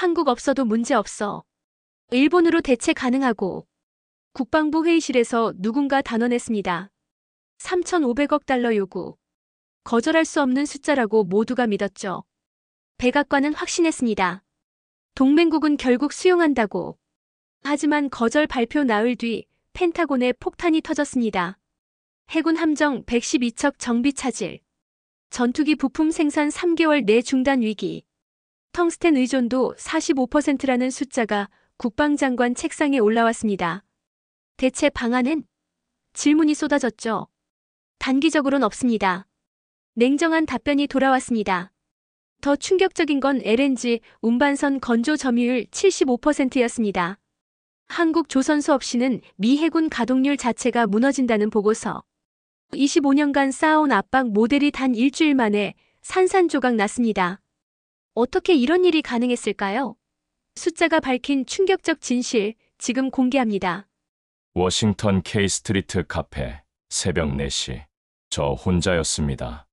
한국 없어도 문제 없어. 일본으로 대체 가능하고. 국방부 회의실에서 누군가 단언했습니다. 3,500억 달러 요구. 거절할 수 없는 숫자라고 모두가 믿었죠. 백악관은 확신했습니다. 동맹국은 결국 수용한다고. 하지만 거절 발표 나흘 뒤 펜타곤에 폭탄이 터졌습니다. 해군 함정 112척 정비 차질. 전투기 부품 생산 3개월 내 중단 위기. 텅스텐 의존도 45%라는 숫자가 국방장관 책상에 올라왔습니다. 대체 방안은? 질문이 쏟아졌죠. 단기적으로는 없습니다. 냉정한 답변이 돌아왔습니다. 더 충격적인 건 LNG 운반선 건조 점유율 75%였습니다. 한국 조선소 없이는 미 해군 가동률 자체가 무너진다는 보고서. 25년간 쌓아온 압박 모델이 단 일주일 만에 산산조각 났습니다. 어떻게 이런 일이 가능했을까요? 숫자가 밝힌 충격적 진실, 지금 공개합니다. 워싱턴 K 스트리트 카페, 새벽 4시. 저 혼자였습니다.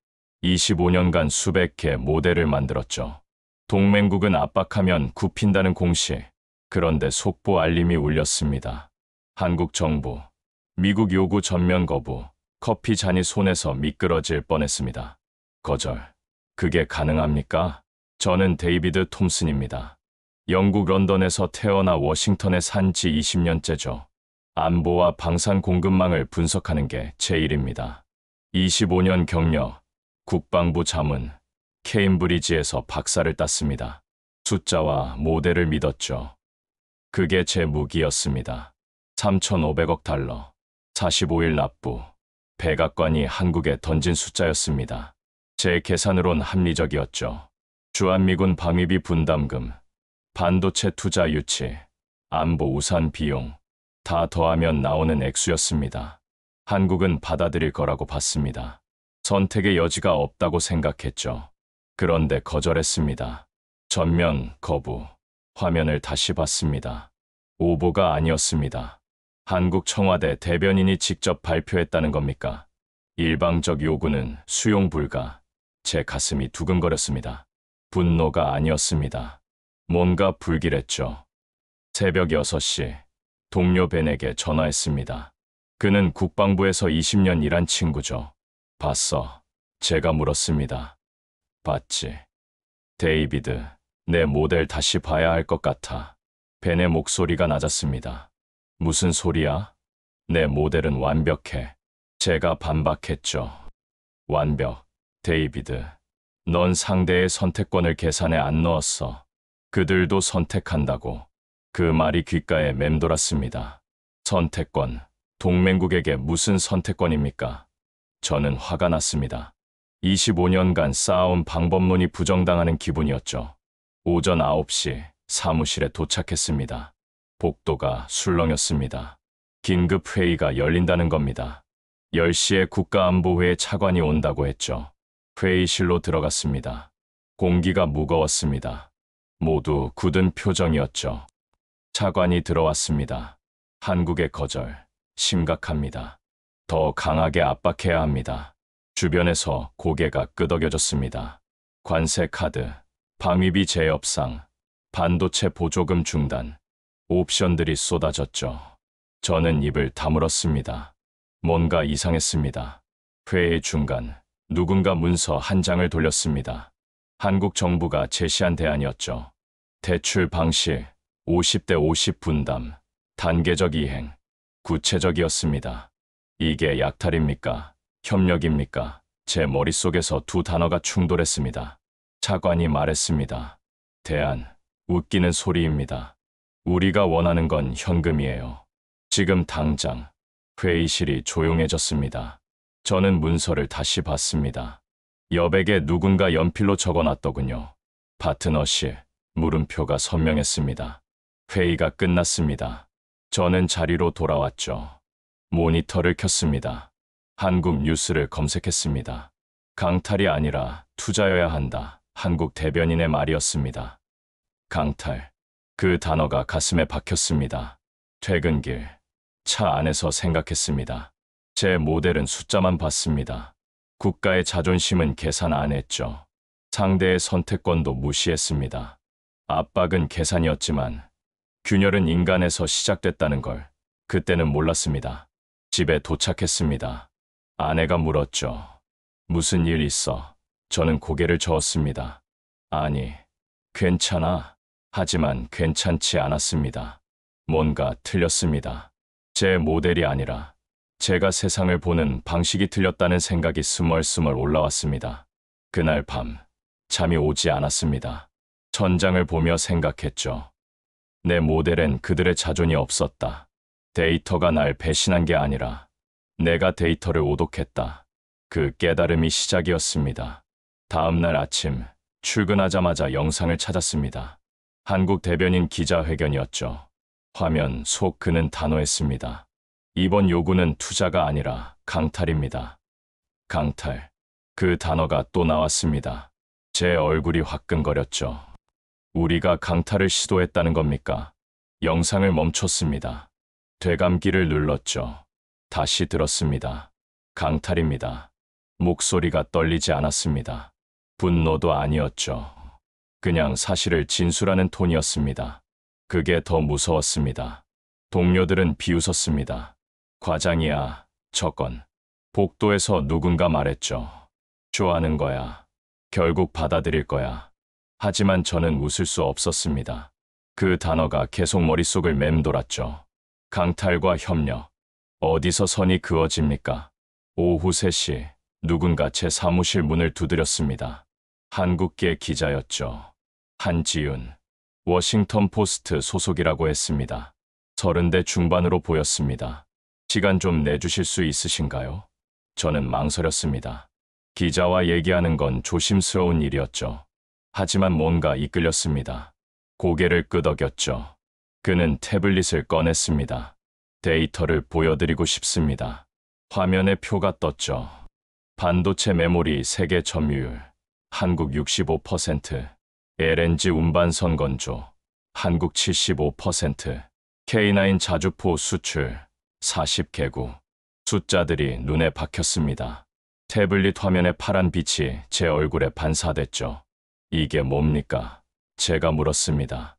25년간 수백 개 모델을 만들었죠. 동맹국은 압박하면 굽힌다는 공식. 그런데 속보 알림이 울렸습니다. 한국 정부, 미국 요구 전면 거부, 커피 잔이 손에서 미끄러질 뻔했습니다. 거절. 그게 가능합니까? 저는 데이비드 톰슨입니다. 영국 런던에서 태어나 워싱턴에 산 지 20년째죠. 안보와 방산 공급망을 분석하는 게 제 일입니다. 25년 경력, 국방부 자문, 케임브리지에서 박사를 땄습니다. 숫자와 모델을 믿었죠. 그게 제 무기였습니다. 3,500억 달러, 45일 납부, 백악관이 한국에 던진 숫자였습니다. 제 계산으론 합리적이었죠. 주한미군 방위비 분담금, 반도체 투자 유치, 안보 우산 비용, 다 더하면 나오는 액수였습니다. 한국은 받아들일 거라고 봤습니다. 선택의 여지가 없다고 생각했죠. 그런데 거절했습니다. 전면 거부. 화면을 다시 봤습니다. 오보가 아니었습니다. 한국 청와대 대변인이 직접 발표했다는 겁니까? 일방적 요구는 수용 불가. 제 가슴이 두근거렸습니다. 분노가 아니었습니다. 뭔가 불길했죠. 새벽 6시, 동료 벤에게 전화했습니다. 그는 국방부에서 20년 일한 친구죠. 봤어? 제가 물었습니다. 봤지. 데이비드, 내 모델 다시 봐야 할 것 같아. 벤의 목소리가 낮았습니다. 무슨 소리야? 내 모델은 완벽해. 제가 반박했죠. 완벽, 데이비드. 넌 상대의 선택권을 계산에 안 넣었어. 그들도 선택한다고. 그 말이 귓가에 맴돌았습니다. 선택권, 동맹국에게 무슨 선택권입니까? 저는 화가 났습니다. 25년간 쌓아온 방법론이 부정당하는 기분이었죠. 오전 9시 사무실에 도착했습니다. 복도가 술렁였습니다. 긴급 회의가 열린다는 겁니다. 10시에 국가안보회의 차관이 온다고 했죠. 회의실로 들어갔습니다. 공기가 무거웠습니다. 모두 굳은 표정이었죠. 차관이 들어왔습니다. 한국의 거절, 심각합니다. 더 강하게 압박해야 합니다. 주변에서 고개가 끄덕여졌습니다. 관세 카드, 방위비 재협상, 반도체 보조금 중단, 옵션들이 쏟아졌죠. 저는 입을 다물었습니다. 뭔가 이상했습니다. 회의 중간 누군가 문서 한 장을 돌렸습니다. 한국 정부가 제시한 대안이었죠. 대출 방식, 50대 50 분담, 단계적 이행, 구체적이었습니다. 이게 약탈입니까? 협력입니까? 제 머릿속에서 두 단어가 충돌했습니다. 차관이 말했습니다. 대안, 웃기는 소리입니다. 우리가 원하는 건 현금이에요. 지금 당장. 회의실이 조용해졌습니다. 저는 문서를 다시 봤습니다. 여백에 누군가 연필로 적어놨더군요. 파트너십, 물음표가 선명했습니다. 회의가 끝났습니다. 저는 자리로 돌아왔죠. 모니터를 켰습니다. 한국 뉴스를 검색했습니다. 강탈이 아니라 투자여야 한다. 한국 대변인의 말이었습니다. 강탈. 그 단어가 가슴에 박혔습니다. 퇴근길. 차 안에서 생각했습니다. 제 모델은 숫자만 봤습니다. 국가의 자존심은 계산 안 했죠. 상대의 선택권도 무시했습니다. 압박은 계산이었지만 균열은 인간에서 시작됐다는 걸 그때는 몰랐습니다. 집에 도착했습니다. 아내가 물었죠. 무슨 일 있어? 저는 고개를 저었습니다. 아니, 괜찮아. 하지만 괜찮지 않았습니다. 뭔가 틀렸습니다. 제 모델이 아니라 제가 세상을 보는 방식이 틀렸다는 생각이 스멀스멀 올라왔습니다. 그날 밤 잠이 오지 않았습니다. 천장을 보며 생각했죠. 내 모델엔 그들의 자존이 없었다. 데이터가 날 배신한 게 아니라 내가 데이터를 오독했다. 그 깨달음이 시작이었습니다. 다음 날 아침 출근하자마자 영상을 찾았습니다. 한국 대변인 기자회견이었죠. 화면 속 그는 단호했습니다. 이번 요구는 투자가 아니라 강탈입니다. 강탈. 그 단어가 또 나왔습니다. 제 얼굴이 화끈거렸죠. 우리가 강탈을 시도했다는 겁니까? 영상을 멈췄습니다. 되감기를 눌렀죠. 다시 들었습니다. 강탈입니다. 목소리가 떨리지 않았습니다. 분노도 아니었죠. 그냥 사실을 진술하는 톤이었습니다. 그게 더 무서웠습니다. 동료들은 비웃었습니다. 과장이야, 저건. 복도에서 누군가 말했죠. 좋아하는 거야. 결국 받아들일 거야. 하지만 저는 웃을 수 없었습니다. 그 단어가 계속 머릿속을 맴돌았죠. 강탈과 협력. 어디서 선이 그어집니까? 오후 3시 누군가 제 사무실 문을 두드렸습니다. 한국계 기자였죠. 한지윤. 워싱턴 포스트 소속이라고 했습니다. 30대 중반으로 보였습니다. 시간 좀 내주실 수 있으신가요? 저는 망설였습니다. 기자와 얘기하는 건 조심스러운 일이었죠. 하지만 뭔가 이끌렸습니다. 고개를 끄덕였죠. 그는 태블릿을 꺼냈습니다. 데이터를 보여드리고 싶습니다. 화면에 표가 떴죠. 반도체 메모리 세계 점유율, 한국 65%, LNG 운반선 건조, 한국 75%, K9 자주포 수출, 40개국. 숫자들이 눈에 박혔습니다. 태블릿 화면의 파란 빛이 제 얼굴에 반사됐죠. 이게 뭡니까? 제가 물었습니다.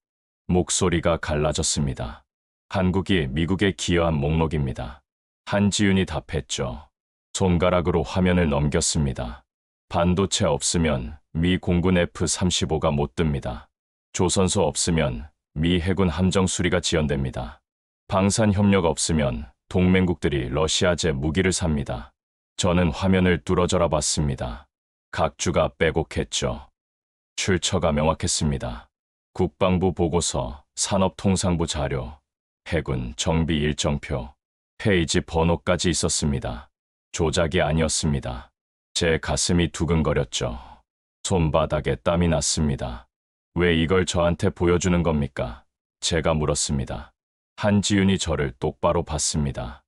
목소리가 갈라졌습니다. 한국이 미국에 기여한 목록입니다. 한지윤이 답했죠. 손가락으로 화면을 넘겼습니다. 반도체 없으면 미 공군 F-35가 못 뜹니다. 조선소 없으면 미 해군 함정 수리가 지연됩니다. 방산 협력 없으면 동맹국들이 러시아제 무기를 삽니다. 저는 화면을 뚫어져라 봤습니다. 각주가 빼곡했죠. 출처가 명확했습니다. 국방부 보고서, 산업통상부 자료, 해군 정비 일정표, 페이지 번호까지 있었습니다. 조작이 아니었습니다. 제 가슴이 두근거렸죠. 손바닥에 땀이 났습니다. 왜 이걸 저한테 보여주는 겁니까? 제가 물었습니다. 한지윤이 저를 똑바로 봤습니다.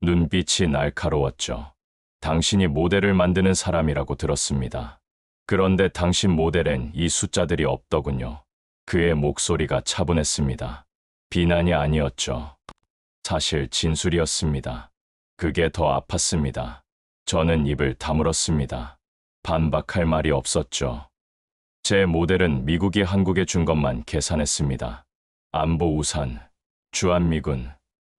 눈빛이 날카로웠죠. 당신이 모델을 만드는 사람이라고 들었습니다. 그런데 당신 모델엔 이 숫자들이 없더군요. 그의 목소리가 차분했습니다. 비난이 아니었죠. 사실 진술이었습니다. 그게 더 아팠습니다. 저는 입을 다물었습니다. 반박할 말이 없었죠. 제 모델은 미국이 한국에 준 것만 계산했습니다. 안보 우산, 주한미군,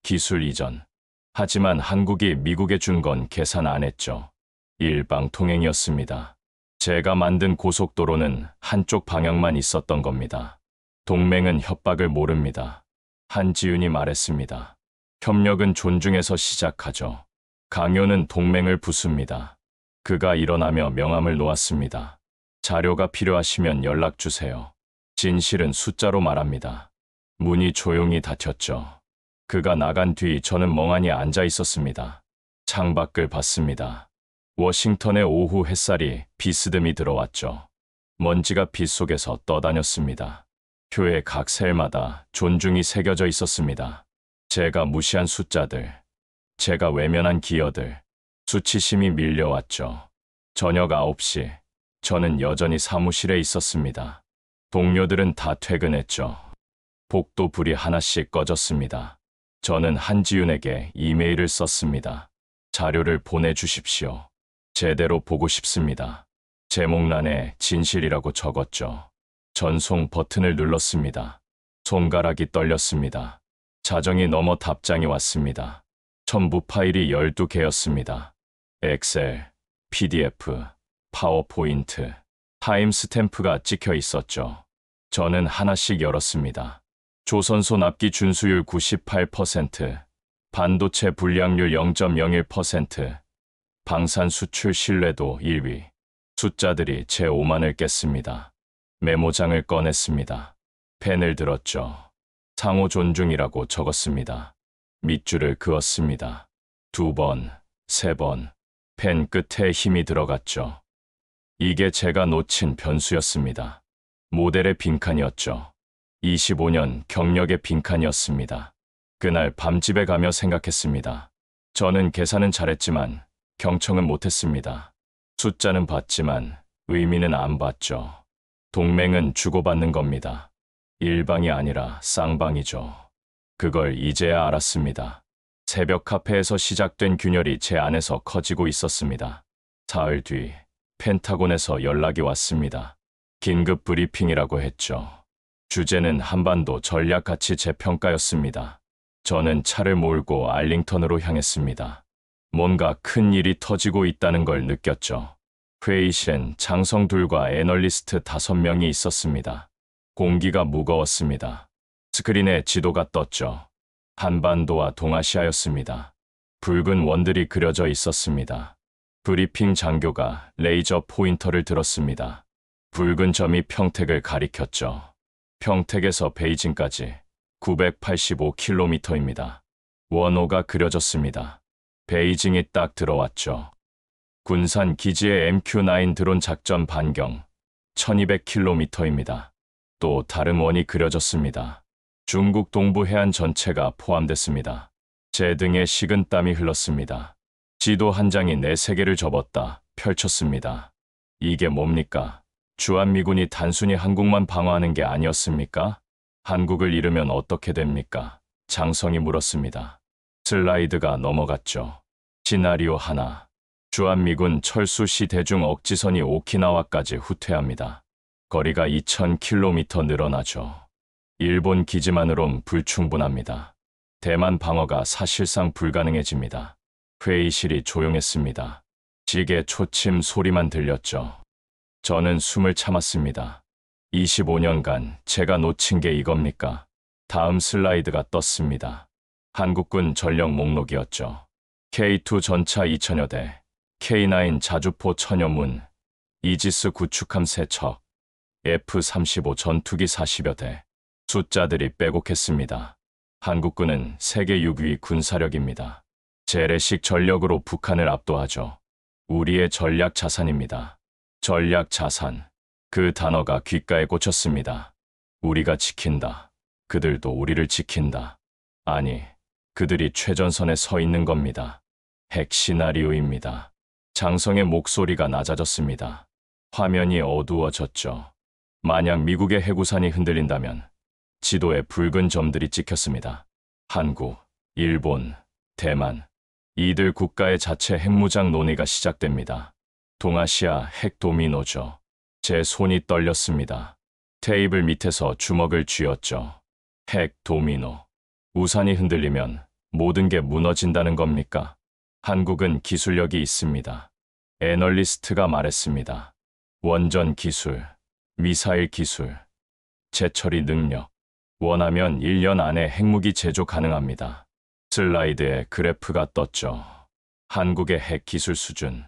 기술 이전. 하지만 한국이 미국에 준 건 계산 안 했죠. 일방통행이었습니다. 제가 만든 고속도로는 한쪽 방향만 있었던 겁니다. 동맹은 협박을 모릅니다. 한지윤이 말했습니다. 협력은 존중에서 시작하죠. 강요는 동맹을 부숩니다. 그가 일어나며 명함을 놓았습니다. 자료가 필요하시면 연락 주세요. 진실은 숫자로 말합니다. 문이 조용히 닫혔죠. 그가 나간 뒤 저는 멍하니 앉아 있었습니다. 창밖을 봤습니다. 워싱턴의 오후 햇살이 비스듬히 들어왔죠. 먼지가 빛 속에서 떠다녔습니다. 표의 각 셀마다 존중이 새겨져 있었습니다. 제가 무시한 숫자들, 제가 외면한 기여들, 수치심이 밀려왔죠. 저녁 9시, 저는 여전히 사무실에 있었습니다. 동료들은 다 퇴근했죠. 복도 불이 하나씩 꺼졌습니다. 저는 한지윤에게 이메일을 썼습니다. 자료를 보내주십시오. 제대로 보고 싶습니다. 제목란에 진실이라고 적었죠. 전송 버튼을 눌렀습니다. 손가락이 떨렸습니다. 자정이 넘어 답장이 왔습니다. 첨부 파일이 12개였습니다. 엑셀, PDF, 파워포인트, 타임스탬프가 찍혀 있었죠. 저는 하나씩 열었습니다. 조선소 납기 준수율 98%, 반도체 불량률 0.01%, 방산 수출 신뢰도 1위. 숫자들이 제 오만을 깼습니다. 메모장을 꺼냈습니다. 펜을 들었죠. 상호 존중이라고 적었습니다. 밑줄을 그었습니다. 2번, 3번. 펜 끝에 힘이 들어갔죠. 이게 제가 놓친 변수였습니다. 모델의 빈칸이었죠. 25년 경력의 빈칸이었습니다. 그날 밤집에 가며 생각했습니다. 저는 계산은 잘했지만 경청은 못했습니다. 숫자는 봤지만 의미는 안 봤죠. 동맹은 주고받는 겁니다. 일방이 아니라 쌍방이죠. 그걸 이제야 알았습니다. 새벽 카페에서 시작된 균열이 제 안에서 커지고 있었습니다. 사흘 뒤 펜타곤에서 연락이 왔습니다. 긴급 브리핑이라고 했죠. 주제는 한반도 전략 가치 재평가였습니다. 저는 차를 몰고 알링턴으로 향했습니다. 뭔가 큰 일이 터지고 있다는 걸 느꼈죠. 회의실엔 장성둘과 애널리스트 5명이 있었습니다. 공기가 무거웠습니다. 스크린에 지도가 떴죠. 한반도와 동아시아였습니다. 붉은 원들이 그려져 있었습니다. 브리핑 장교가 레이저 포인터를 들었습니다. 붉은 점이 평택을 가리켰죠. 평택에서 베이징까지 985km입니다. 원호가 그려졌습니다. 베이징이 딱 들어왔죠. 군산 기지의 MQ-9 드론 작전 반경 1200km입니다. 또 다른 원이 그려졌습니다. 중국 동부 해안 전체가 포함됐습니다. 제 등에 식은땀이 흘렀습니다. 지도 한 장이 내 세계를 접었다 펼쳤습니다. 이게 뭡니까? 주한미군이 단순히 한국만 방어하는 게 아니었습니까? 한국을 잃으면 어떻게 됩니까? 장성이 물었습니다. 슬라이드가 넘어갔죠. 시나리오 하나. 주한미군 철수시 대중 억지선이 오키나와까지 후퇴합니다. 거리가 2000km 늘어나죠. 일본 기지만으론 불충분합니다. 대만 방어가 사실상 불가능해집니다. 회의실이 조용했습니다. 시계 초침 소리만 들렸죠. 저는 숨을 참았습니다. 25년간 제가 놓친 게 이겁니까? 다음 슬라이드가 떴습니다. 한국군 전력 목록이었죠. K2 전차 2000여 대, K9 자주포 1000여 문, 이지스 구축함 3척, F-35 전투기 40여 대. 숫자들이 빼곡했습니다. 한국군은 세계 6위 군사력입니다. 재래식 전력으로 북한을 압도하죠. 우리의 전략 자산입니다. 전략 자산. 그 단어가 귓가에 꽂혔습니다. 우리가 지킨다. 그들도 우리를 지킨다. 아니, 그들이 최전선에 서 있는 겁니다. 핵 시나리오입니다. 장성의 목소리가 낮아졌습니다. 화면이 어두워졌죠. 만약 미국의 해구산이 흔들린다면 지도에 붉은 점들이 찍혔습니다. 한국, 일본, 대만. 이들 국가의 자체 핵무장 논의가 시작됩니다. 동아시아 핵 도미노죠. 제 손이 떨렸습니다. 테이블 밑에서 주먹을 쥐었죠. 핵 도미노. 우산이 흔들리면 모든 게 무너진다는 겁니까? 한국은 기술력이 있습니다. 애널리스트가 말했습니다. 원전 기술, 미사일 기술, 재처리 능력. 원하면 1년 안에 핵무기 제조 가능합니다. 슬라이드에 그래프가 떴죠. 한국의 핵 기술 수준.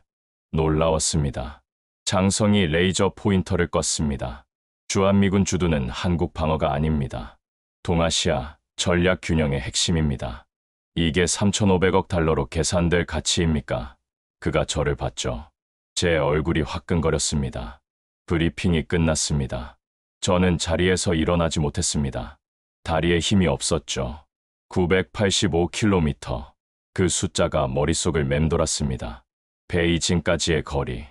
놀라웠습니다. 장성이 레이저 포인터를 껐습니다. 주한미군 주둔은 한국 방어가 아닙니다. 동아시아 전략 균형의 핵심입니다. 이게 3,500억 달러로 계산될 가치입니까? 그가 저를 봤죠. 제 얼굴이 화끈거렸습니다. 브리핑이 끝났습니다. 저는 자리에서 일어나지 못했습니다. 다리에 힘이 없었죠. 985km. 그 숫자가 머릿속을 맴돌았습니다. 베이징까지의 거리,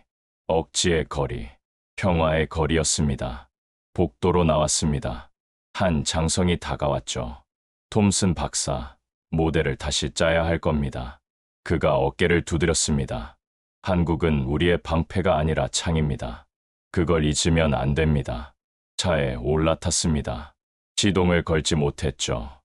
억지의 거리, 평화의 거리였습니다. 복도로 나왔습니다. 한 장성이 다가왔죠. 톰슨 박사, 모델을 다시 짜야 할 겁니다. 그가 어깨를 두드렸습니다. 한국은 우리의 방패가 아니라 창입니다. 그걸 잊으면 안 됩니다. 차에 올라탔습니다. 시동을 걸지 못했죠.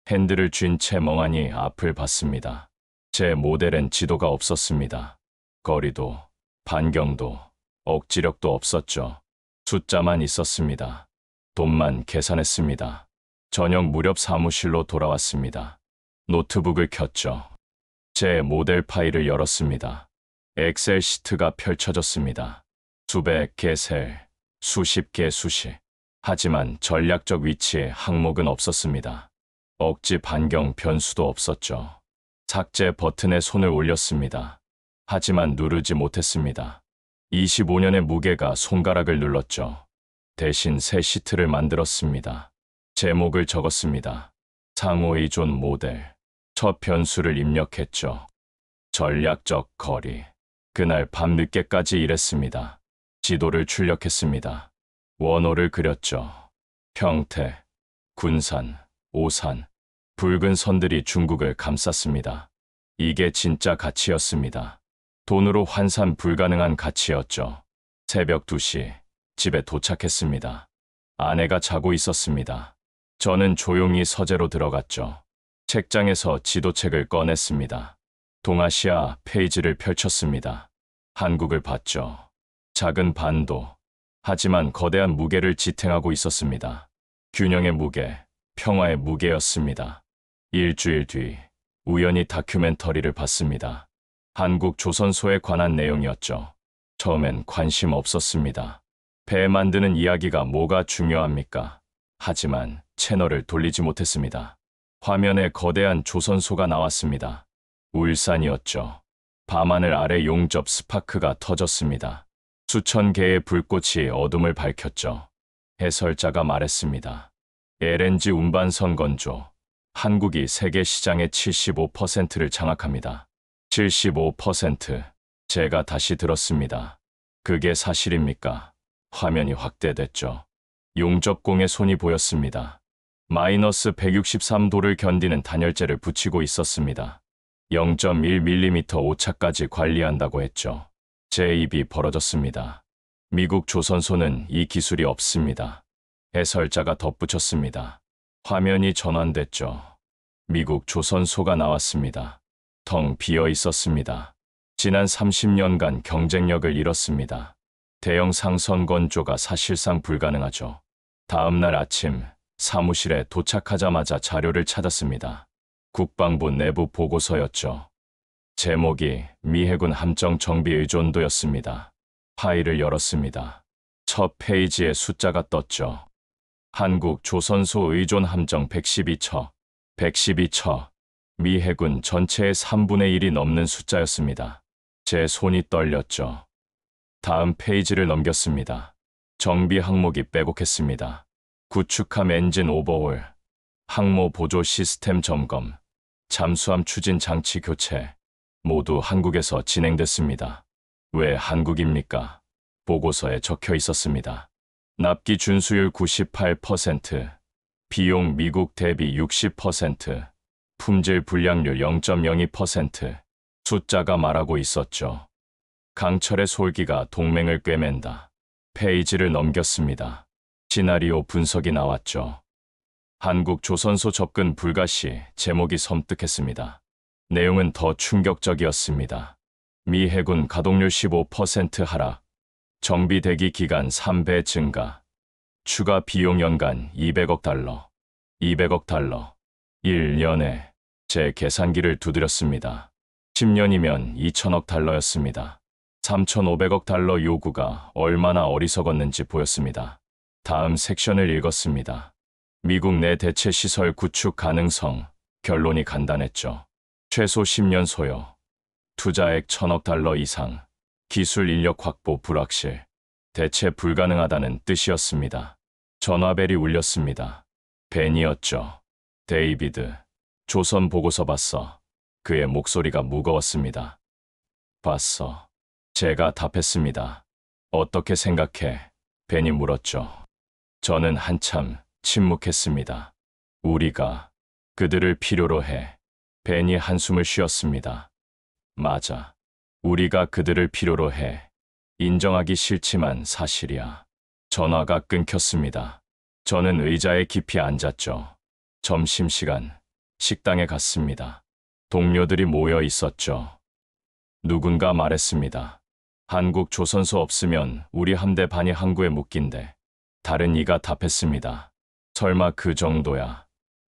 핸들을 쥔 채 멍하니 앞을 봤습니다. 제 모델엔 지도가 없었습니다. 거리도, 반경도, 억지력도 없었죠. 숫자만 있었습니다. 돈만 계산했습니다. 저녁 무렵 사무실로 돌아왔습니다. 노트북을 켰죠. 제 모델 파일을 열었습니다. 엑셀 시트가 펼쳐졌습니다. 수백 개 셀, 수십 개 수식. 하지만 전략적 위치에 항목은 없었습니다. 억지 반경 변수도 없었죠. 삭제 버튼에 손을 올렸습니다. 하지만 누르지 못했습니다. 25년의 무게가 손가락을 눌렀죠. 대신 새 시트를 만들었습니다. 제목을 적었습니다. 상호의존 모델. 첫 변수를 입력했죠. 전략적 거리. 그날 밤 늦게까지 일했습니다. 지도를 출력했습니다. 원호를 그렸죠. 평택, 군산, 오산, 붉은 선들이 중국을 감쌌습니다. 이게 진짜 가치였습니다. 돈으로 환산 불가능한 가치였죠. 새벽 2시, 집에 도착했습니다. 아내가 자고 있었습니다. 저는 조용히 서재로 들어갔죠. 책장에서 지도책을 꺼냈습니다. 동아시아 페이지를 펼쳤습니다. 한국을 봤죠. 작은 반도. 하지만 거대한 무게를 지탱하고 있었습니다. 균형의 무게, 평화의 무게였습니다. 일주일 뒤, 우연히 다큐멘터리를 봤습니다. 한국 조선소에 관한 내용이었죠. 처음엔 관심 없었습니다. 배 만드는 이야기가 뭐가 중요합니까? 하지만 채널을 돌리지 못했습니다. 화면에 거대한 조선소가 나왔습니다. 울산이었죠. 밤하늘 아래 용접 스파크가 터졌습니다. 수천 개의 불꽃이 어둠을 밝혔죠. 해설자가 말했습니다. LNG 운반선 건조. 한국이 세계 시장의 75%를 장악합니다. 75%. 제가 다시 들었습니다. 그게 사실입니까? 화면이 확대됐죠. 용접공의 손이 보였습니다. 마이너스 163도를 견디는 단열재를 붙이고 있었습니다. 0.1mm 오차까지 관리한다고 했죠. 제 입이 벌어졌습니다. 미국 조선소는 이 기술이 없습니다. 해설자가 덧붙였습니다. 화면이 전환됐죠. 미국 조선소가 나왔습니다. 텅 비어 있었습니다. 지난 30년간 경쟁력을 잃었습니다. 대형 상선 건조가 사실상 불가능하죠. 다음 날 아침 사무실에 도착하자마자 자료를 찾았습니다. 국방부 내부 보고서였죠. 제목이 미 해군 함정 정비 의존도였습니다. 파일을 열었습니다. 첫 페이지에 숫자가 떴죠. 한국 조선소 의존 함정 112처. 112처. 미 해군 전체의 3분의 1이 넘는 숫자였습니다. 제 손이 떨렸죠. 다음 페이지를 넘겼습니다. 정비 항목이 빼곡했습니다. 구축함 엔진 오버홀, 항모 보조 시스템 점검, 잠수함 추진 장치 교체, 모두 한국에서 진행됐습니다. 왜 한국입니까? 보고서에 적혀 있었습니다. 납기 준수율 98%, 비용 미국 대비 60%, 품질 불량률 0.02%, 숫자가 말하고 있었죠. 강철의 솔기가 동맹을 꿰맨다. 페이지를 넘겼습니다. 시나리오 분석이 나왔죠. 한국 조선소 접근 불가 시 제목이 섬뜩했습니다. 내용은 더 충격적이었습니다. 미 해군 가동률 15% 하락, 정비 대기 기간 3배 증가, 추가 비용 연간 200억 달러, 200억 달러. 1년에 제 계산기를 두드렸습니다. 10년이면 2천억 달러였습니다. 3,500억 달러 요구가 얼마나 어리석었는지 보였습니다. 다음 섹션을 읽었습니다. 미국 내 대체 시설 구축 가능성, 결론이 간단했죠. 최소 10년 소요, 투자액 1,000억 달러 이상, 기술 인력 확보 불확실, 대체 불가능하다는 뜻이었습니다. 전화벨이 울렸습니다. 벤이었죠. 데이비드, 조선 보고서 봤어. 그의 목소리가 무거웠습니다. 봤어. 제가 답했습니다. 어떻게 생각해? 벤이 물었죠. 저는 한참 침묵했습니다. 우리가 그들을 필요로 해. 벤이 한숨을 쉬었습니다. 맞아. 우리가 그들을 필요로 해. 인정하기 싫지만 사실이야. 전화가 끊겼습니다. 저는 의자에 깊이 앉았죠. 점심시간, 식당에 갔습니다. 동료들이 모여 있었죠. 누군가 말했습니다. 한국 조선소 없으면 우리 함대 반이 항구에 묶인대. 다른 이가 답했습니다. 설마 그 정도야.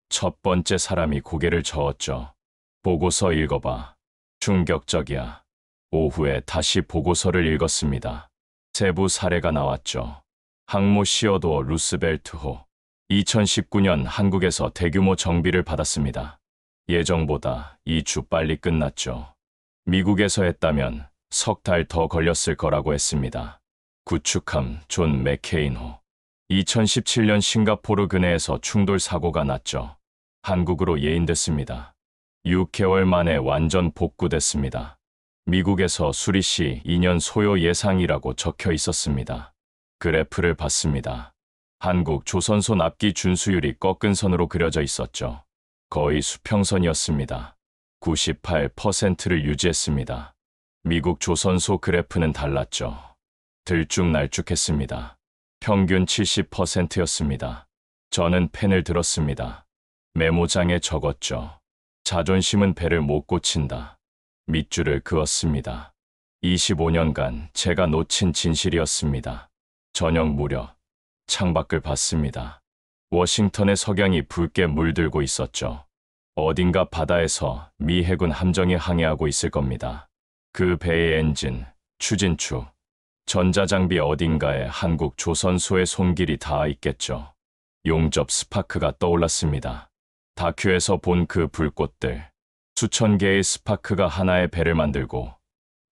첫 번째 사람이 고개를 저었죠. 보고서 읽어봐. 충격적이야. 오후에 다시 보고서를 읽었습니다. 세부 사례가 나왔죠. 항모 시어도어 루스벨트호. 2019년 한국에서 대규모 정비를 받았습니다. 예정보다 2주 빨리 끝났죠. 미국에서 했다면 석 달 더 걸렸을 거라고 했습니다. 구축함 존 맥케인호. 2017년 싱가포르 근해에서 충돌 사고가 났죠. 한국으로 예인됐습니다. 6개월 만에 완전 복구됐습니다. 미국에서 수리 시 2년 소요 예상이라고 적혀 있었습니다. 그래프를 봤습니다. 한국 조선소 납기 준수율이 꺾은 선으로 그려져 있었죠. 거의 수평선이었습니다. 98%를 유지했습니다. 미국 조선소 그래프는 달랐죠. 들쭉날쭉했습니다. 평균 70%였습니다. 저는 펜을 들었습니다. 메모장에 적었죠. 자존심은 배를 못 고친다. 밑줄을 그었습니다. 25년간 제가 놓친 진실이었습니다. 저녁 무렵 창밖을 봤습니다. 워싱턴의 석양이 붉게 물들고 있었죠. 어딘가 바다에서 미 해군 함정이 항해하고 있을 겁니다. 그 배의 엔진, 추진축, 전자장비 어딘가에 한국 조선소의 손길이 닿아 있겠죠. 용접 스파크가 떠올랐습니다. 다큐에서 본 그 불꽃들, 수천 개의 스파크가 하나의 배를 만들고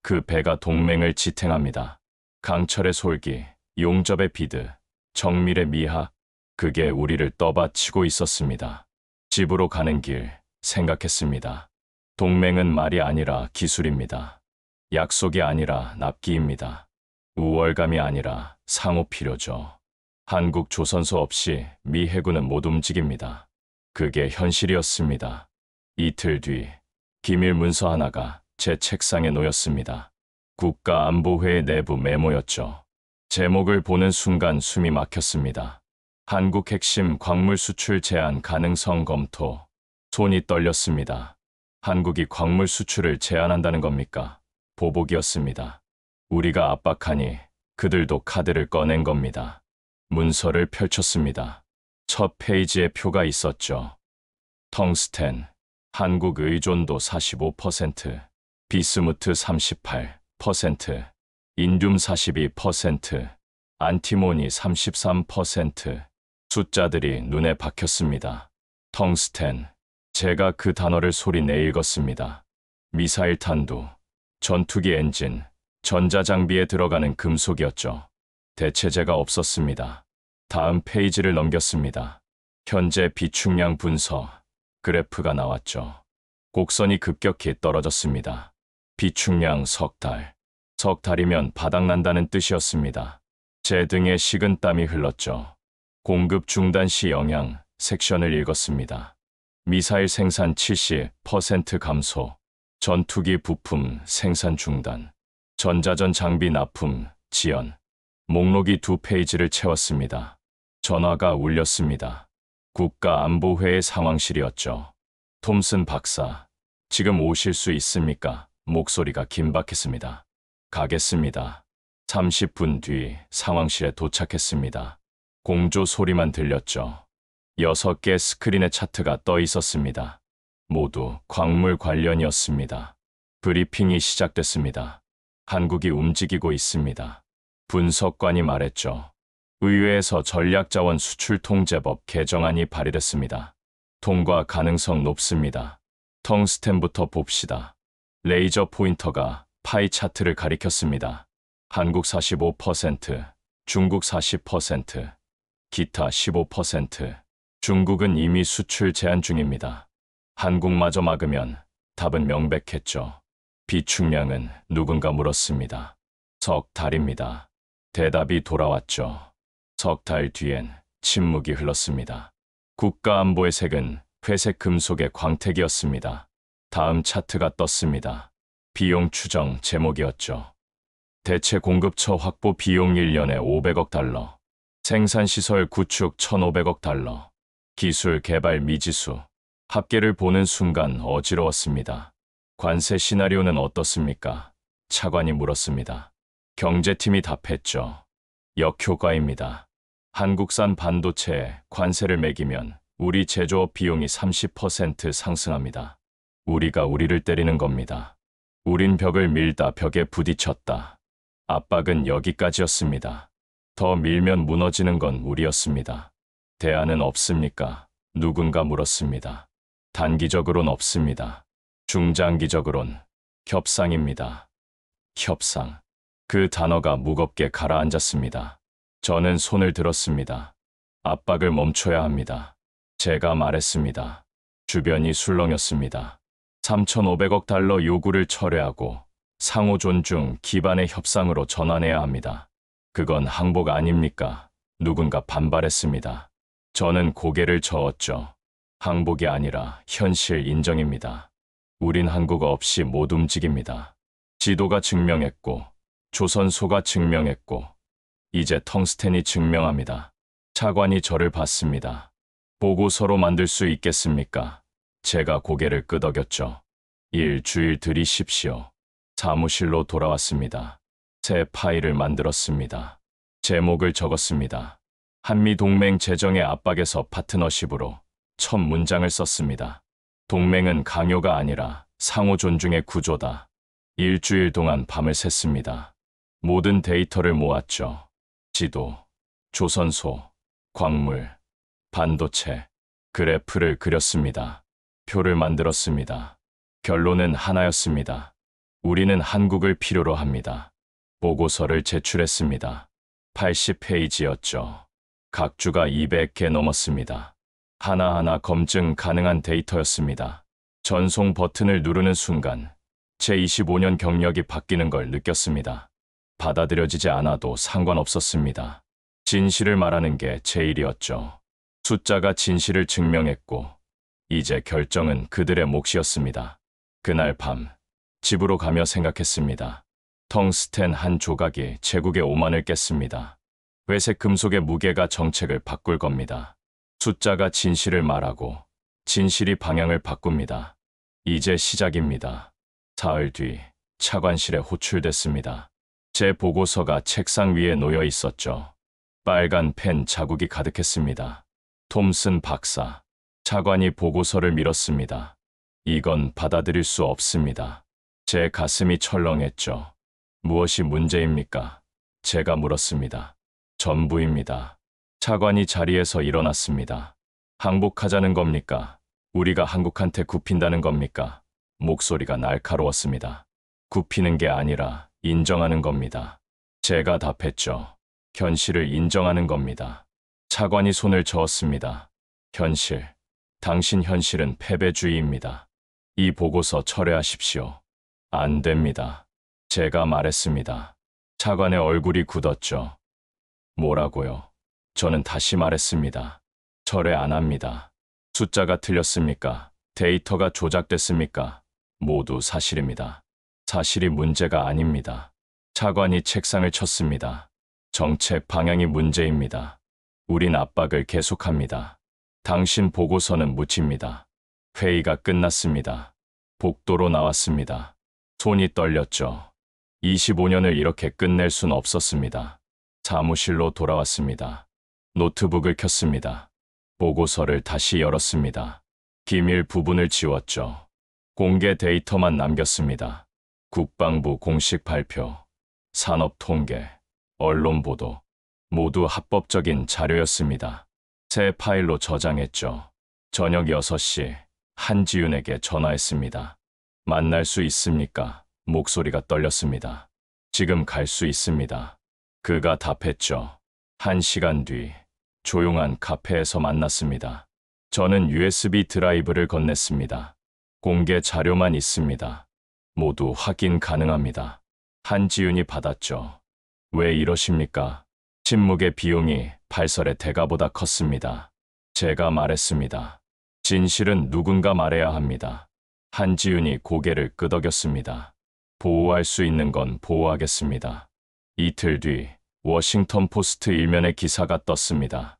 그 배가 동맹을 지탱합니다. 강철의 솔기, 용접의 비드, 정밀의 미학, 그게 우리를 떠받치고 있었습니다. 집으로 가는 길 생각했습니다. 동맹은 말이 아니라 기술입니다. 약속이 아니라 납기입니다. 우월감이 아니라 상호 필요죠. 한국 조선소 없이 미 해군은 못 움직입니다. 그게 현실이었습니다. 이틀 뒤 기밀 문서 하나가 제 책상에 놓였습니다. 국가안보회의 내부 메모였죠. 제목을 보는 순간 숨이 막혔습니다. 한국 핵심 광물 수출 제한 가능성 검토. 손이 떨렸습니다. 한국이 광물 수출을 제한한다는 겁니까? 보복이었습니다. 우리가 압박하니 그들도 카드를 꺼낸 겁니다. 문서를 펼쳤습니다. 첫 페이지에 표가 있었죠. 텅스텐, 한국 의존도 45%, 비스무트 38%, 인듐 42%, 안티모니 33%. 숫자들이 눈에 박혔습니다. 텅스텐. 제가 그 단어를 소리내 읽었습니다. 미사일 탄두, 전투기 엔진, 전자장비에 들어가는 금속이었죠. 대체제가 없었습니다. 다음 페이지를 넘겼습니다. 현재 비축량 분석, 그래프가 나왔죠. 곡선이 급격히 떨어졌습니다. 비축량 석 달. 석 달이면 바닥난다는 뜻이었습니다. 제 등에 식은땀이 흘렀죠. 공급 중단 시 영향 섹션을 읽었습니다. 미사일 생산 70% 감소, 전투기 부품 생산 중단, 전자전 장비 납품 지연. 목록이 2페이지를 채웠습니다. 전화가 울렸습니다. 국가안보회의 상황실이었죠. 톰슨 박사, 지금 오실 수 있습니까? 목소리가 긴박했습니다. 가겠습니다. 30분 뒤 상황실에 도착했습니다. 공조 소리만 들렸죠. 6개 스크린의 차트가 떠 있었습니다. 모두 광물 관련이었습니다. 브리핑이 시작됐습니다. 한국이 움직이고 있습니다. 분석관이 말했죠. 의회에서 전략자원 수출통제법 개정안이 발의됐습니다. 통과 가능성 높습니다. 텅스텐부터 봅시다. 레이저 포인터가 파이 차트를 가리켰습니다. 한국 45%, 중국 40%, 기타 15%. 중국은 이미 수출 제한 중입니다. 한국마저 막으면 답은 명백했죠. 비축량은 누군가 물었습니다. 석 달입니다. 대답이 돌아왔죠. 석 달 뒤엔 침묵이 흘렀습니다. 국가안보의 색은 회색 금속의 광택이었습니다. 다음 차트가 떴습니다. 비용 추정 제목이었죠. 대체 공급처 확보 비용 1년에 $500억. 생산시설 구축 1,500억 달러. 기술 개발 미지수. 합계를 보는 순간 어지러웠습니다. 관세 시나리오는 어떻습니까? 차관이 물었습니다. 경제팀이 답했죠. 역효과입니다. 한국산 반도체에 관세를 매기면 우리 제조업 비용이 30% 상승합니다. 우리가 우리를 때리는 겁니다. 우린 벽을 밀다 벽에 부딪혔다. 압박은 여기까지였습니다. 더 밀면 무너지는 건 우리였습니다. 대안은 없습니까? 누군가 물었습니다. 단기적으론 없습니다. 중장기적으론 협상입니다. 협상. 그 단어가 무겁게 가라앉았습니다. 저는 손을 들었습니다. 압박을 멈춰야 합니다. 제가 말했습니다. 주변이 술렁였습니다. 3,500억 달러 요구를 철회하고 상호 존중 기반의 협상으로 전환해야 합니다. 그건 항복 아닙니까? 누군가 반발했습니다. 저는 고개를 저었죠. 항복이 아니라 현실 인정입니다. 우린 한국 없이 못 움직입니다. 지도가 증명했고, 조선소가 증명했고, 이제 텅스텐이 증명합니다. 차관이 저를 봤습니다. 보고서로 만들 수 있겠습니까? 제가 고개를 끄덕였죠. 일주일 들이십시오. 사무실로 돌아왔습니다. 새 파일을 만들었습니다. 제목을 적었습니다. 한미동맹 재정의 압박에서 파트너십으로 첫 문장을 썼습니다. 동맹은 강요가 아니라 상호 존중의 구조다. 일주일 동안 밤을 샜습니다. 모든 데이터를 모았죠. 지도, 조선소, 광물, 반도체, 그래프를 그렸습니다. 표를 만들었습니다. 결론은 하나였습니다. 우리는 한국을 필요로 합니다. 보고서를 제출했습니다. 80페이지였죠. 각주가 200개 넘었습니다. 하나하나 검증 가능한 데이터였습니다. 전송 버튼을 누르는 순간 제 25년 경력이 바뀌는 걸 느꼈습니다. 받아들여지지 않아도 상관없었습니다. 진실을 말하는 게 제 일이었죠. 숫자가 진실을 증명했고 이제 결정은 그들의 몫이었습니다. 그날 밤 집으로 가며 생각했습니다. 텅스텐 한 조각이 제국의 오만을 깼습니다. 회색 금속의 무게가 정책을 바꿀 겁니다. 숫자가 진실을 말하고 진실이 방향을 바꿉니다. 이제 시작입니다. 사흘 뒤 차관실에 호출됐습니다. 제 보고서가 책상 위에 놓여 있었죠. 빨간 펜 자국이 가득했습니다. 톰슨 박사. 차관이 보고서를 밀었습니다. 이건 받아들일 수 없습니다. 제 가슴이 철렁했죠. 무엇이 문제입니까? 제가 물었습니다. 전부입니다. 차관이 자리에서 일어났습니다. 항복하자는 겁니까? 우리가 한국한테 굽힌다는 겁니까? 목소리가 날카로웠습니다. 굽히는 게 아니라 인정하는 겁니다. 제가 답했죠. 현실을 인정하는 겁니다. 차관이 손을 저었습니다. 현실. 당신 현실은 패배주의입니다. 이 보고서 철회하십시오. 안 됩니다. 제가 말했습니다. 차관의 얼굴이 굳었죠. 뭐라고요? 저는 다시 말했습니다. 철회 안 합니다. 숫자가 틀렸습니까? 데이터가 조작됐습니까? 모두 사실입니다. 사실이 문제가 아닙니다. 차관이 책상을 쳤습니다. 정책 방향이 문제입니다. 우린 압박을 계속합니다. 당신 보고서는 묻힙니다. 회의가 끝났습니다. 복도로 나왔습니다. 손이 떨렸죠. 25년을 이렇게 끝낼 순 없었습니다. 사무실로 돌아왔습니다. 노트북을 켰습니다. 보고서를 다시 열었습니다. 기밀 부분을 지웠죠. 공개 데이터만 남겼습니다. 국방부 공식 발표, 산업 통계, 언론 보도, 모두 합법적인 자료였습니다. 새 파일로 저장했죠. 저녁 6시 한지윤에게 전화했습니다. 만날 수 있습니까? 목소리가 떨렸습니다. 지금 갈 수 있습니다. 그가 답했죠. 1시간 뒤 조용한 카페에서 만났습니다. 저는 USB 드라이브를 건넸습니다. 공개 자료만 있습니다. 모두 확인 가능합니다. 한지윤이 받았죠. 왜 이러십니까? 침묵의 비용이 발설의 대가보다 컸습니다. 제가 말했습니다. 진실은 누군가 말해야 합니다. 한지윤이 고개를 끄덕였습니다. 보호할 수 있는 건 보호하겠습니다. 이틀 뒤 워싱턴 포스트 일면에 기사가 떴습니다.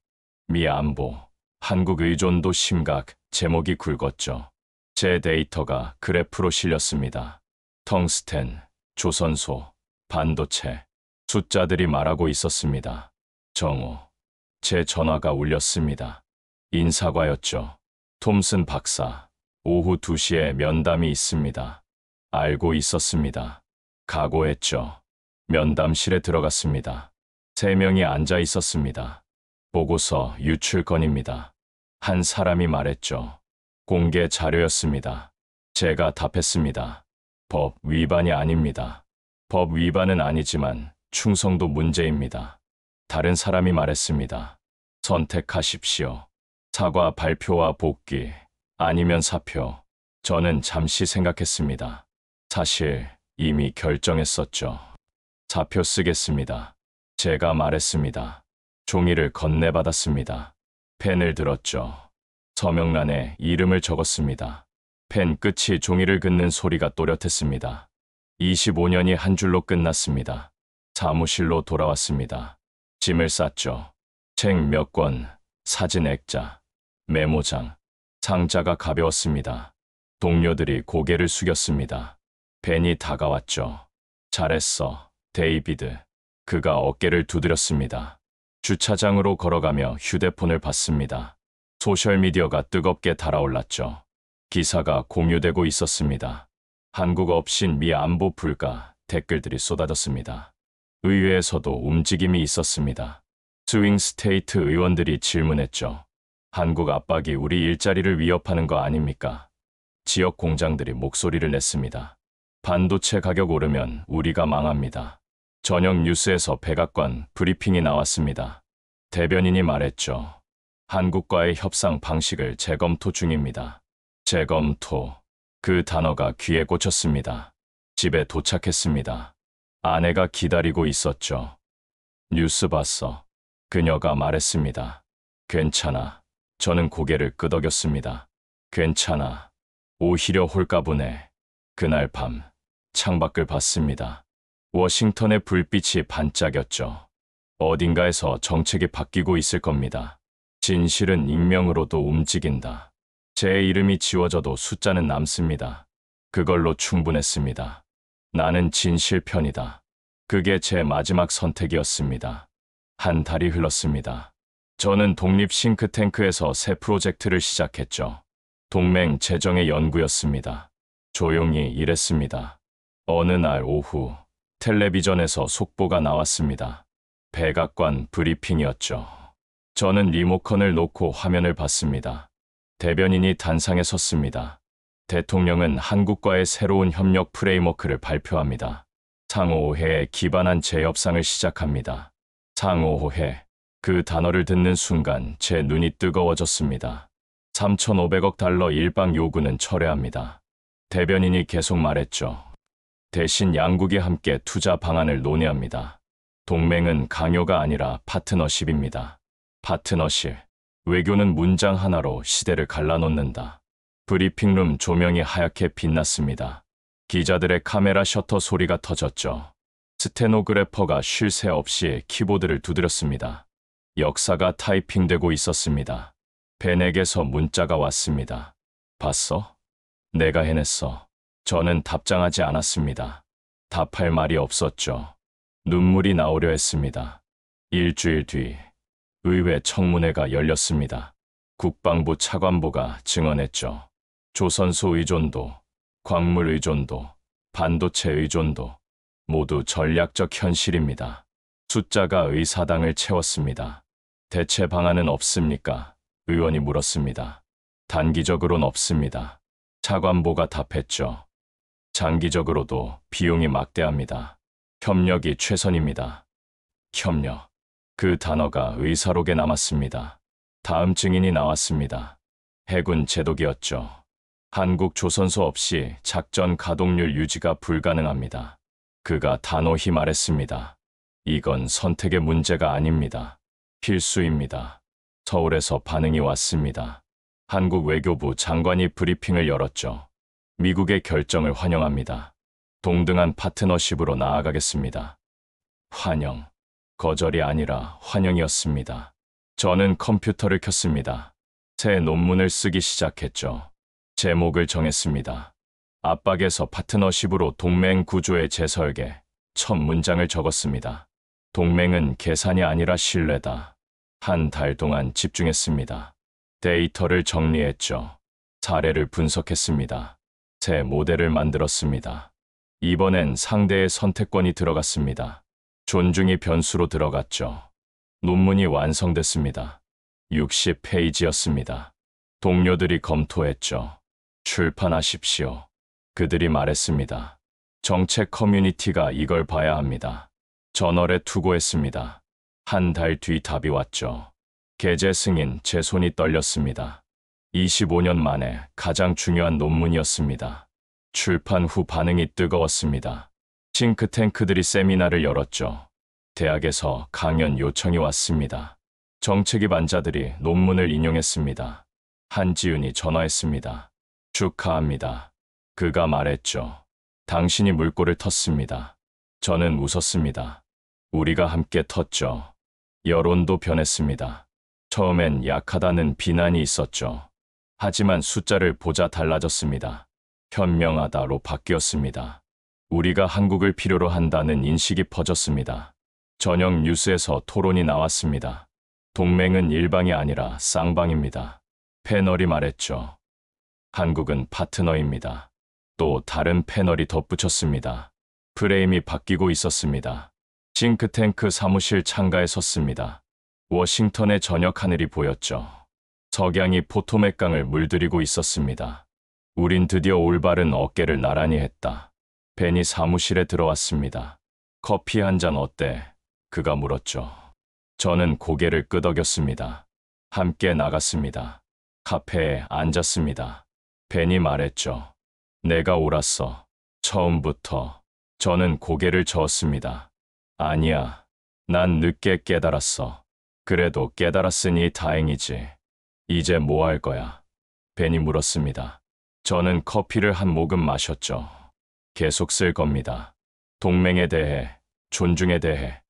미 안보, 한국 의존도 심각, 제목이 굵었죠. 제 데이터가 그래프로 실렸습니다. 텅스텐, 조선소, 반도체, 숫자들이 말하고 있었습니다. 정오, 제 전화가 울렸습니다. 인사과였죠. 톰슨 박사, 오후 2시에 면담이 있습니다. 알고 있었습니다. 각오했죠. 면담실에 들어갔습니다. 3명이 앉아 있었습니다. 보고서 유출 건입니다. 한 사람이 말했죠. 공개 자료였습니다. 제가 답했습니다. 법 위반이 아닙니다. 법 위반은 아니지만 충성도 문제입니다. 다른 사람이 말했습니다. 선택하십시오. 사과 발표와 복귀, 아니면 사표. 저는 잠시 생각했습니다. 사실 이미 결정했었죠. 사표 쓰겠습니다. 제가 말했습니다. 종이를 건네받았습니다. 펜을 들었죠. 서명란에 이름을 적었습니다. 펜 끝이 종이를 긋는 소리가 또렷했습니다. 25년이 한 줄로 끝났습니다. 사무실로 돌아왔습니다. 짐을 쌌죠. 책 몇 권, 사진 액자, 메모장, 상자가 가벼웠습니다. 동료들이 고개를 숙였습니다. 벤이 다가왔죠. 잘했어, 데이비드. 그가 어깨를 두드렸습니다. 주차장으로 걸어가며 휴대폰을 봤습니다. 소셜미디어가 뜨겁게 달아올랐죠. 기사가 공유되고 있었습니다. 한국 없인 미 안보 불가, 댓글들이 쏟아졌습니다. 의회에서도 움직임이 있었습니다. 스윙 스테이트 의원들이 질문했죠. 한국 압박이 우리 일자리를 위협하는 거 아닙니까? 지역 공장들이 목소리를 냈습니다. 반도체 가격 오르면 우리가 망합니다. 저녁 뉴스에서 백악관 브리핑이 나왔습니다. 대변인이 말했죠. 한국과의 협상 방식을 재검토 중입니다. 재검토. 그 단어가 귀에 꽂혔습니다. 집에 도착했습니다. 아내가 기다리고 있었죠. 뉴스 봤어. 그녀가 말했습니다. 괜찮아. 저는 고개를 끄덕였습니다. 괜찮아. 오히려 홀가분해. 그날 밤 창밖을 봤습니다. 워싱턴의 불빛이 반짝였죠. 어딘가에서 정책이 바뀌고 있을 겁니다. 진실은 익명으로도 움직인다. 제 이름이 지워져도 숫자는 남습니다. 그걸로 충분했습니다. 나는 진실 편이다. 그게 제 마지막 선택이었습니다. 한 달이 흘렀습니다. 저는 독립 싱크탱크에서 새 프로젝트를 시작했죠. 동맹 재정의 연구였습니다. 조용히 일했습니다. 어느 날 오후 텔레비전에서 속보가 나왔습니다. 백악관 브리핑이었죠. 저는 리모컨을 놓고 화면을 봤습니다. 대변인이 단상에 섰습니다. 대통령은 한국과의 새로운 협력 프레임워크를 발표합니다. 상호오해에 기반한 재협상을 시작합니다. 상호오해. 그 단어를 듣는 순간 제 눈이 뜨거워졌습니다. 3,500억 달러 일방 요구는 철회합니다. 대변인이 계속 말했죠. 대신 양국이 함께 투자 방안을 논의합니다. 동맹은 강요가 아니라 파트너십입니다. 파트너십. 외교는 문장 하나로 시대를 갈라놓는다. 브리핑룸 조명이 하얗게 빛났습니다. 기자들의 카메라 셔터 소리가 터졌죠. 스테노그래퍼가 쉴 새 없이 키보드를 두드렸습니다. 역사가 타이핑되고 있었습니다. 벤에게서 문자가 왔습니다. 봤어? 내가 해냈어. 저는 답장하지 않았습니다. 답할 말이 없었죠. 눈물이 나오려 했습니다. 일주일 뒤 의회 청문회가 열렸습니다. 국방부 차관보가 증언했죠. 조선소 의존도, 광물 의존도, 반도체 의존도 모두 전략적 현실입니다. 숫자가 의사당을 채웠습니다. 대체 방안은 없습니까? 의원이 물었습니다. 단기적으로는 없습니다. 차관보가 답했죠. 장기적으로도 비용이 막대합니다. 협력이 최선입니다. 협력. 그 단어가 의사록에 남았습니다. 다음 증인이 나왔습니다. 해군 제독이었죠. 한국 조선소 없이 작전 가동률 유지가 불가능합니다. 그가 단호히 말했습니다. 이건 선택의 문제가 아닙니다. 필수입니다. 서울에서 반응이 왔습니다. 한국 외교부 장관이 브리핑을 열었죠. 미국의 결정을 환영합니다. 동등한 파트너십으로 나아가겠습니다. 환영. 거절이 아니라 환영이었습니다. 저는 컴퓨터를 켰습니다. 새 논문을 쓰기 시작했죠. 제목을 정했습니다. 압박에서 파트너십으로 동맹 구조의 재설계. 첫 문장을 적었습니다. 동맹은 계산이 아니라 신뢰다. 한 달 동안 집중했습니다. 데이터를 정리했죠. 사례를 분석했습니다. 새 모델을 만들었습니다. 이번엔 상대의 선택권이 들어갔습니다. 존중이 변수로 들어갔죠. 논문이 완성됐습니다. 60페이지였습니다. 동료들이 검토했죠. 출판하십시오. 그들이 말했습니다. 정책 커뮤니티가 이걸 봐야 합니다. 저널에 투고했습니다. 한 달 뒤 답이 왔죠. 게재 승인, 제 손이 떨렸습니다. 25년 만에 가장 중요한 논문이었습니다. 출판 후 반응이 뜨거웠습니다. 싱크탱크들이 세미나를 열었죠. 대학에서 강연 요청이 왔습니다. 정책입안자들이 논문을 인용했습니다. 한지윤이 전화했습니다. 축하합니다. 그가 말했죠. 당신이 물꼬를 텄습니다. 저는 웃었습니다. 우리가 함께 텄죠. 여론도 변했습니다. 처음엔 약하다는 비난이 있었죠. 하지만 숫자를 보자 달라졌습니다. 현명하다로 바뀌었습니다. 우리가 한국을 필요로 한다는 인식이 퍼졌습니다. 저녁 뉴스에서 토론이 나왔습니다. 동맹은 일방이 아니라 쌍방입니다. 패널이 말했죠. 한국은 파트너입니다. 또 다른 패널이 덧붙였습니다. 프레임이 바뀌고 있었습니다. 싱크탱크 사무실 창가에 섰습니다. 워싱턴의 저녁 하늘이 보였죠. 석양이 포토맥강을 물들이고 있었습니다. 우린 드디어 올바른 어깨를 나란히 했다. 벤이 사무실에 들어왔습니다. 커피 한 잔 어때? 그가 물었죠. 저는 고개를 끄덕였습니다. 함께 나갔습니다. 카페에 앉았습니다. 벤이 말했죠. 내가 옳았어. 처음부터. 저는 고개를 저었습니다. 아니야. 난 늦게 깨달았어. 그래도 깨달았으니 다행이지. 이제 뭐 할 거야? 벤이 물었습니다. 저는 커피를 한 모금 마셨죠. 계속 쓸 겁니다. 동맹에 대해, 존중에 대해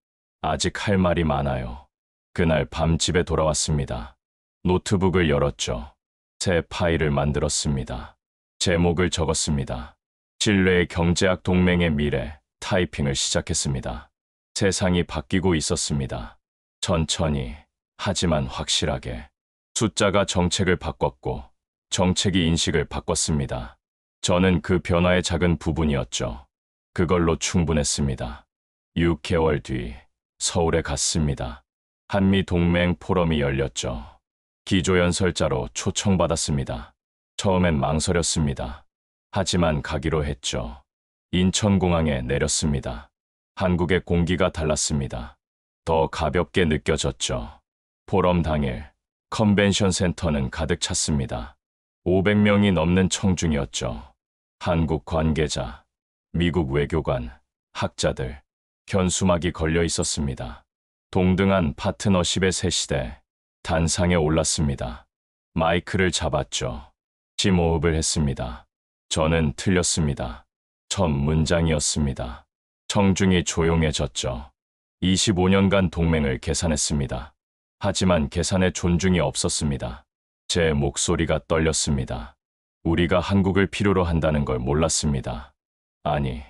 아직 할 말이 많아요. 그날 밤 집에 돌아왔습니다. 노트북을 열었죠. 새 파일을 만들었습니다. 제목을 적었습니다. 신뢰의 경제학 동맹의 미래, 타이핑을 시작했습니다. 세상이 바뀌고 있었습니다. 천천히, 하지만 확실하게. 숫자가 정책을 바꿨고, 정책이 인식을 바꿨습니다. 저는 그 변화의 작은 부분이었죠. 그걸로 충분했습니다. 6개월 뒤, 서울에 갔습니다. 한미 동맹 포럼이 열렸죠. 기조연설자로 초청받았습니다. 처음엔 망설였습니다. 하지만 가기로 했죠. 인천공항에 내렸습니다. 한국의 공기가 달랐습니다. 더 가볍게 느껴졌죠. 포럼 당일, 컨벤션 센터는 가득 찼습니다. 500명이 넘는 청중이었죠. 한국 관계자, 미국 외교관, 학자들, 현수막이 걸려 있었습니다. 동등한 파트너십의 새 시대, 단상에 올랐습니다. 마이크를 잡았죠. 심호흡을 했습니다. 저는 틀렸습니다. 첫 문장이었습니다. 청중이 조용해졌죠. 25년간 동맹을 계산했습니다. 하지만 계산에 존중이 없었습니다. 제 목소리가 떨렸습니다. 우리가 한국을 필요로 한다는 걸 몰랐습니다. 아니,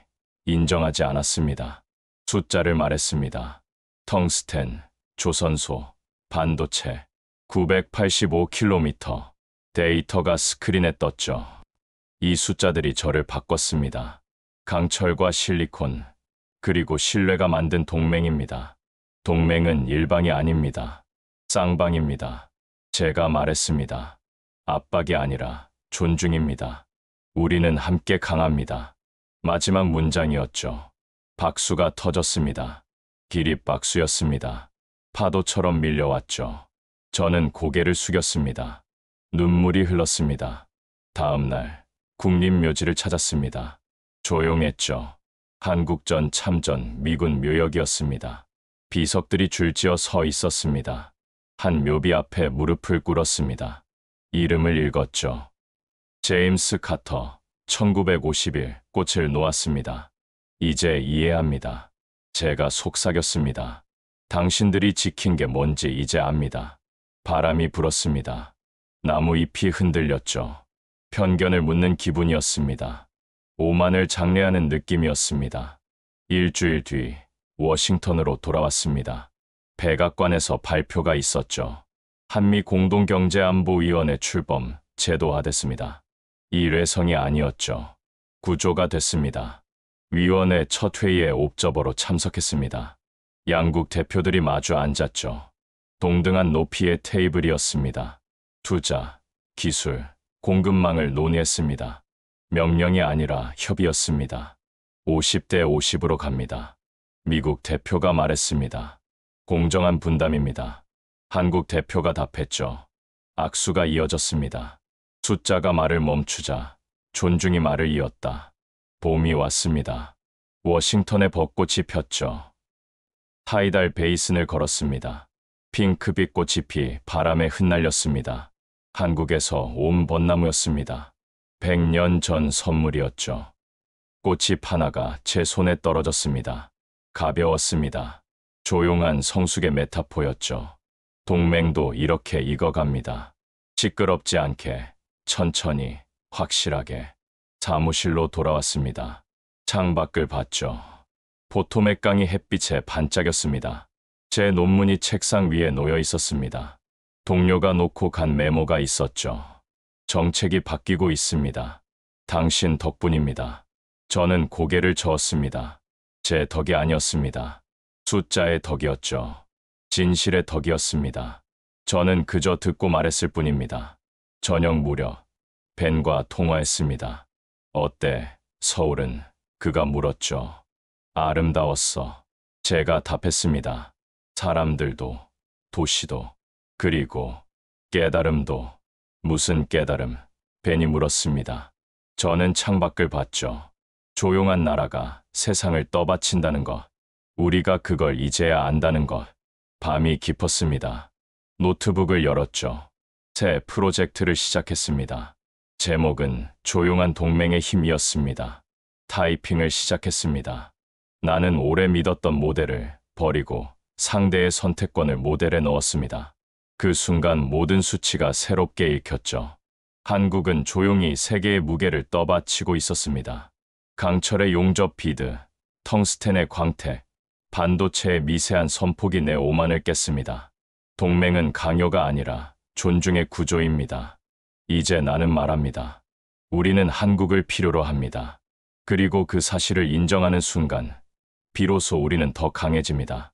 인정하지 않았습니다. 숫자를 말했습니다. 텅스텐, 조선소, 반도체, 985km. 데이터가 스크린에 떴죠. 이 숫자들이 저를 바꿨습니다. 강철과 실리콘, 그리고 신뢰가 만든 동맹입니다. 동맹은 일방이 아닙니다. 쌍방입니다. 제가 말했습니다. 압박이 아니라 존중입니다. 우리는 함께 강합니다. 마지막 문장이었죠. 박수가 터졌습니다. 기립박수였습니다. 파도처럼 밀려왔죠. 저는 고개를 숙였습니다. 눈물이 흘렀습니다. 다음 날 국립묘지를 찾았습니다. 조용했죠. 한국전 참전 미군 묘역이었습니다. 비석들이 줄지어 서 있었습니다. 한 묘비 앞에 무릎을 꿇었습니다. 이름을 읽었죠. 제임스 카터, 1951, 꽃을 놓았습니다. 이제 이해합니다. 제가 속삭였습니다. 당신들이 지킨 게 뭔지 이제 압니다. 바람이 불었습니다. 나무 잎이 흔들렸죠. 편견을 묻는 기분이었습니다. 오만을 장려하는 느낌이었습니다. 일주일 뒤 워싱턴으로 돌아왔습니다. 백악관에서 발표가 있었죠. 한미 공동경제안보위원회 출범 제도화됐습니다. 일회성이 아니었죠. 구조가 됐습니다. 위원회 첫 회의에 옵저버로 참석했습니다. 양국 대표들이 마주 앉았죠. 동등한 높이의 테이블이었습니다. 투자, 기술, 공급망을 논의했습니다. 명령이 아니라 협의였습니다. 50대 50으로 갑니다. 미국 대표가 말했습니다. 공정한 분담입니다. 한국 대표가 답했죠. 악수가 이어졌습니다. 숫자가 말을 멈추자 존중이 말을 이었다. 봄이 왔습니다. 워싱턴의 벚꽃이 폈죠. 타이달 베이슨을 걸었습니다. 핑크빛 꽃이 피 바람에 흩날렸습니다. 한국에서 온 벚나무였습니다. 100년 전 선물이었죠. 꽃잎 하나가 제 손에 떨어졌습니다. 가벼웠습니다. 조용한 성숙의 메타포였죠. 동맹도 이렇게 익어갑니다. 시끄럽지 않게, 천천히, 확실하게. 사무실로 돌아왔습니다. 창밖을 봤죠. 포토맥 강이 햇빛에 반짝였습니다. 제 논문이 책상 위에 놓여 있었습니다. 동료가 놓고 간 메모가 있었죠. 정책이 바뀌고 있습니다. 당신 덕분입니다. 저는 고개를 저었습니다. 제 덕이 아니었습니다. 숫자의 덕이었죠. 진실의 덕이었습니다. 저는 그저 듣고 말했을 뿐입니다. 저녁 무렵 벤과 통화했습니다. 어때, 서울은? 그가 물었죠. 아름다웠어. 제가 답했습니다. 사람들도, 도시도, 그리고 깨달음도. 무슨 깨달음? 벤이 물었습니다. 저는 창밖을 봤죠. 조용한 나라가 세상을 떠받친다는 것. 우리가 그걸 이제야 안다는 것. 밤이 깊었습니다. 노트북을 열었죠. 새 프로젝트를 시작했습니다. 제목은 조용한 동맹의 힘이었습니다. 타이핑을 시작했습니다. 나는 오래 믿었던 모델을 버리고 상대의 선택권을 모델에 넣었습니다. 그 순간 모든 수치가 새롭게 읽혔죠. 한국은 조용히 세계의 무게를 떠받치고 있었습니다. 강철의 용접 비드, 텅스텐의 광택, 반도체의 미세한 선폭이 내 오만을 깼습니다. 동맹은 강요가 아니라 존중의 구조입니다. 이제 나는 말합니다. 우리는 한국을 필요로 합니다. 그리고 그 사실을 인정하는 순간, 비로소 우리는 더 강해집니다.